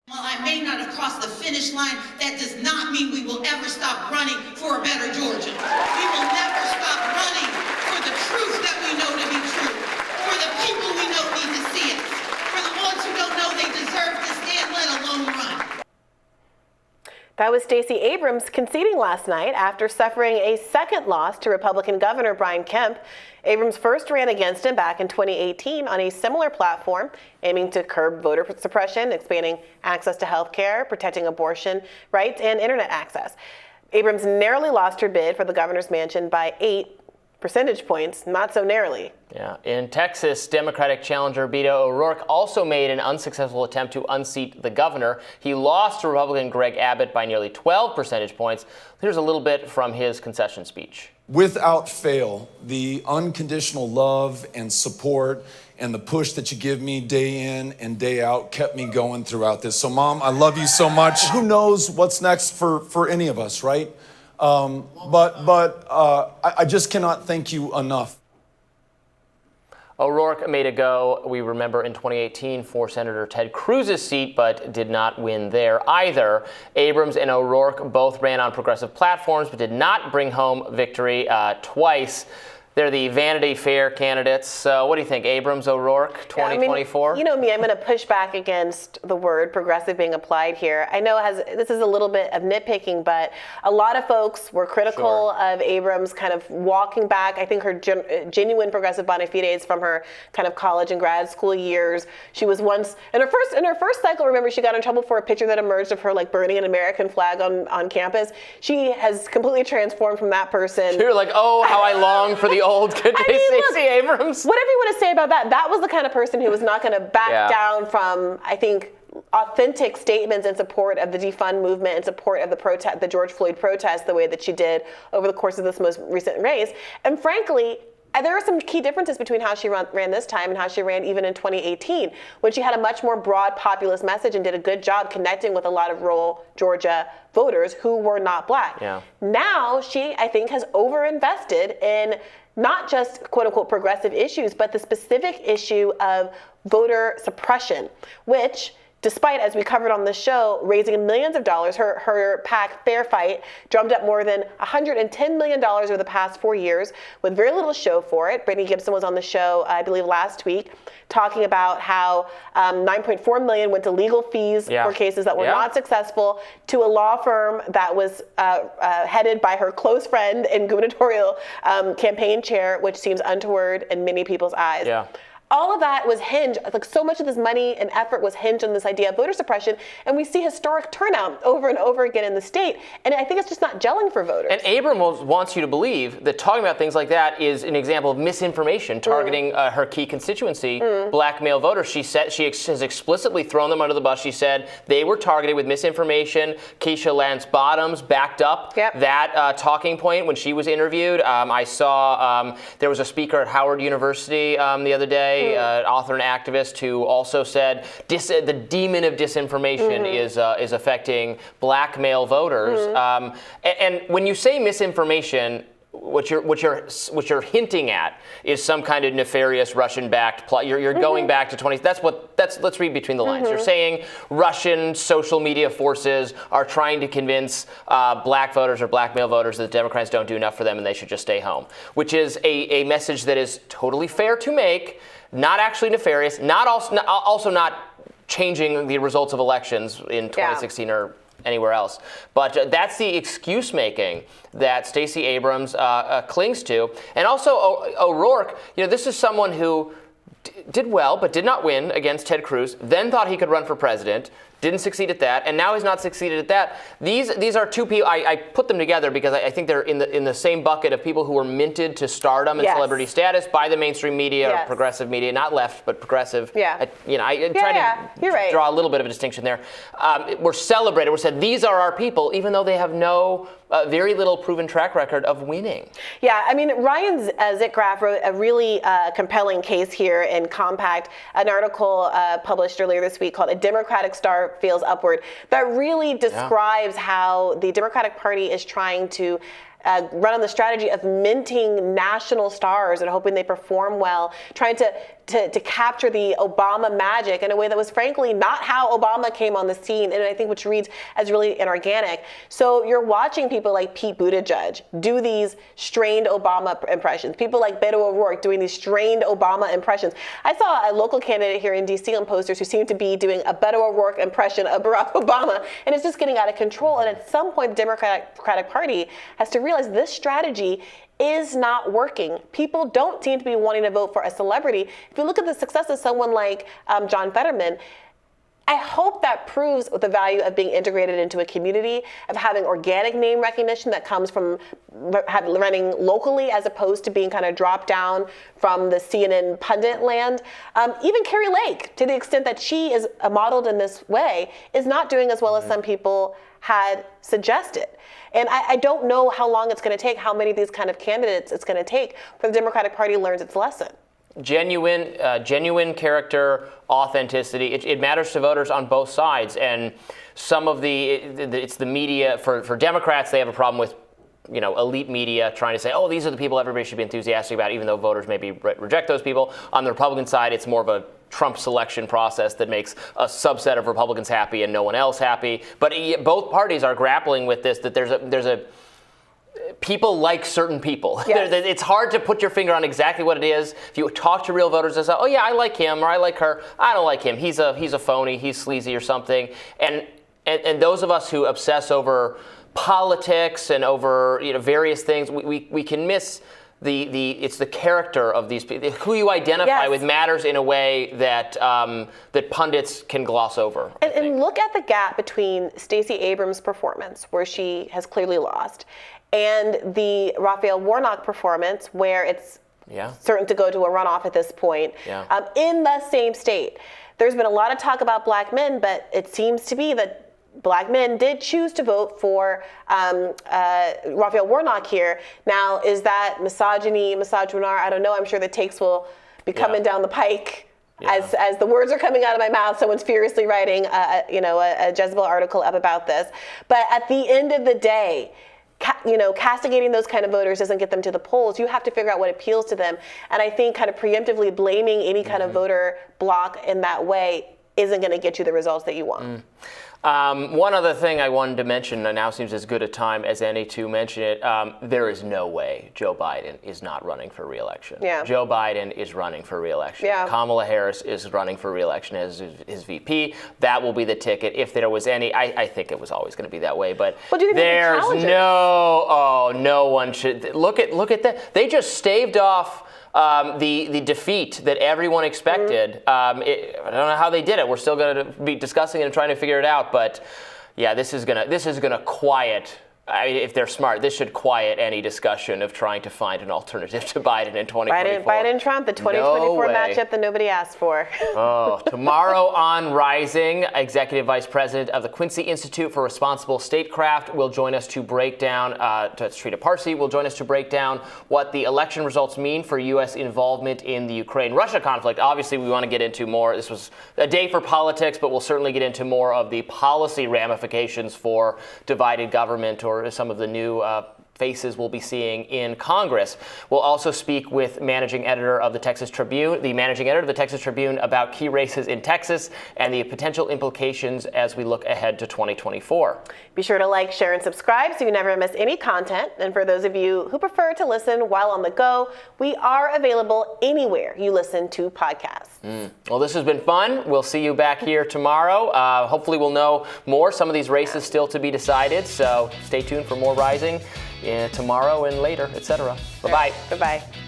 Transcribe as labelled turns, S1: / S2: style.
S1: While I may not have crossed the finish line, that does not mean we will ever stop running for a better Georgia. We will never stop running for the truth that we know to be true, for the people we know need to see it, for the ones who don't know they deserve to stand, let alone run.
S2: That was Stacey Abrams conceding last night after suffering a second loss to Republican Governor Brian Kemp. Abrams first ran against him back in 2018 on a similar platform, aiming to curb voter suppression, expanding access to health care, protecting abortion rights, and internet access. Abrams narrowly lost her bid for the governor's mansion by 8 percentage points, not so narrowly.
S3: Yeah. In Texas, Democratic challenger Beto O'Rourke also made an unsuccessful attempt to unseat the governor. He lost to Republican Greg Abbott by nearly 12 percentage points. Here's a little bit from his concession speech.
S4: Without fail, the unconditional love and support and the push that you give me day in and day out kept me going throughout this. So, Mom, I love you so much. Who knows what's next for any of us, right? I just cannot thank you enough.
S3: O'Rourke made a go, we remember, in 2018 for Senator Ted Cruz's seat, but did not win there either. Abrams and O'Rourke both ran on progressive platforms, but did not bring home victory twice. They're the Vanity Fair candidates. So what do you think, Abrams, O'Rourke, 2024?
S2: Yeah, I mean, you know me, I'm going to push back against the word progressive being applied here. I know this is a little bit of nitpicking, but a lot of folks were critical of Abrams kind of walking back. I think her genuine progressive bona fides from her kind of college and grad school years. She was once, in her first cycle, remember, she got in trouble for a picture that emerged of her like burning an American flag on campus. She has completely transformed from that person.
S3: You're like, oh, how I long for the old Stacey Abrams.
S2: Whatever you want to say about that, that was the kind of person who was not going to back down from, I think, authentic statements in support of the defund movement, in support of the George Floyd protest, the way that she did over the course of this most recent race. And frankly, there are some key differences between how she ran this time and how she ran even in 2018, when she had a much more broad populist message and did a good job connecting with a lot of rural Georgia voters who were not black. Yeah. Now she, I think, has overinvested in not just quote unquote progressive issues, but the specific issue of voter suppression, which, despite, as we covered on the show, raising millions of dollars, her PAC, Fair Fight, drummed up more than $110 million over the past 4 years with very little show for it. Brittany Gibson was on the show, I believe, last week, talking about how $9.4 million went to legal fees for cases that were not successful, to a law firm that was headed by her close friend and gubernatorial campaign chair, which seems untoward in many people's eyes. Yeah. All of that was hinged, like so much of this money and effort was hinged on this idea of voter suppression, and we see historic turnout over and over again in the state, and I think it's just not gelling for voters.
S3: And Abrams wants you to believe that talking about things like that is an example of misinformation targeting her key constituency, black male voters. She has explicitly thrown them under the bus. She said they were targeted with misinformation. Keisha Lance Bottoms backed up that talking point when she was interviewed. I saw there was a speaker at Howard University the other day, author and activist, who also said the demon of disinformation is affecting black male voters. And when you say misinformation, what you're hinting at is some kind of nefarious Russian-backed plot. You're going back to 20. Let's read between the lines. You're saying Russian social media forces are trying to convince black voters or black male voters that the Democrats don't do enough for them and they should just stay home, which is a message that is totally fair to make, not actually nefarious, also not changing the results of elections in 2016 or anywhere else. But that's the excuse making that Stacey Abrams clings to. And also O'Rourke, this is someone who did well but did not win against Ted Cruz, then thought he could run for president, didn't succeed at that, and now he's not succeeded at that. These are two people. I put them together because I think they're in the same bucket of people who were minted to stardom and celebrity status by the mainstream media, or progressive media, not left but progressive. I try to draw a little bit of a distinction there. We're celebrated. We're said these are our people, even though they have no very little proven track record of winning. Yeah, I mean, Ryan Zitgraf wrote a really compelling case here in Compact, an article published earlier this week called "A Democratic Star Feels Upward," that really describes how the Democratic Party is trying to run on the strategy of minting national stars and hoping they perform well, trying to
S2: to capture the Obama magic in a way that was frankly not how Obama came on the scene, and I think which reads as really inorganic. So you're watching people like Pete Buttigieg do these strained Obama impressions, people like Beto O'Rourke doing these strained Obama impressions. I saw a local candidate here in DC on posters who seemed to be doing a Beto O'Rourke impression of Barack Obama, and it's just getting out of control. And at some point, the Democratic Party has to realize this strategy is not working. People don't seem to be wanting to vote for a celebrity. If you look at the success of someone like John Fetterman, I hope that proves the value of being integrated into a community, of having organic name recognition that comes from running locally as opposed to being kind of dropped down from the CNN pundit land. Even Carrie Lake, to the extent that she is modeled in this way, is not doing as well as some people had suggested. And I don't know how long it's going to take, how many of these kind of candidates it's going to take for the Democratic Party learns its lesson. Genuine character, authenticity. It matters to voters on both sides. And some of it's the media. For Democrats, they have a problem with, elite media trying to say, oh, these are the people everybody should be enthusiastic about, even though voters maybe reject those people. On the Republican side, it's more of a Trump selection process that makes a subset of Republicans happy and no one else happy. But both parties are grappling with this, that there's a people like certain people. Yes. It's hard to put your finger on exactly what it is. If you talk to real voters, they say, oh yeah, I like him, or I like her. I don't like him. He's a phony. He's sleazy or something. And those of us who obsess over politics and over various things, we can miss it's the character of these people. Who you identify with matters in a way that that pundits can gloss over. And look at the gap between Stacey Abrams' performance, where she has clearly lost, and the Raphael Warnock performance, where it's certain to go to a runoff at this point, in the same state. There's been a lot of talk about black men, but it seems to be that black men did choose to vote for Raphael Warnock here. Now, is that misogynar? I don't know. I'm sure the takes will be coming down the pike. As the words are coming out of my mouth, someone's furiously writing a Jezebel article up about this. But at the end of the day, castigating those kind of voters doesn't get them to the polls. You have to figure out what appeals to them. And I think kind of preemptively blaming any kind of voter block in that way isn't going to get you the results that you want.
S3: One other thing I wanted to mention, and now seems as good a time as any to mention it, there is no way Joe Biden is not running for re-election.
S2: Yeah.
S3: Joe Biden is running for re-election.
S2: Yeah.
S3: Kamala Harris is running for re-election as his VP. That will be the ticket. If there was any, I think it was always going to be that way, but there's no one should. Look at that. They just staved off the defeat that everyone expected. I don't know how they did it. We're still going to be discussing it and trying to figure it out. But yeah, this is gonna quiet. If they're smart, this should quiet any discussion of trying to find an alternative to Biden in 2024.
S2: Biden-Trump, the 2024 matchup that nobody asked for.
S3: Tomorrow on Rising, Executive Vice President of the Quincy Institute for Responsible Statecraft will join us to break down, Trita Parsi will join us to break down what the election results mean for U.S. involvement in the Ukraine-Russia conflict. Obviously, we want to get into more. This was a day for politics, but we'll certainly get into more of the policy ramifications for divided government or some of the new faces we'll be seeing in Congress. We'll also speak with the managing editor of the Texas Tribune, about key races in Texas and the potential implications as we look ahead to 2024.
S2: Be sure to like, share, and subscribe so you never miss any content. And for those of you who prefer to listen while on the go, we are available anywhere you listen to podcasts.
S3: Well, this has been fun. We'll see you back here tomorrow. Hopefully we'll know more. Some of these races still to be decided, so stay tuned for more Rising tomorrow and later, etc. Bye-bye.
S2: Bye-bye.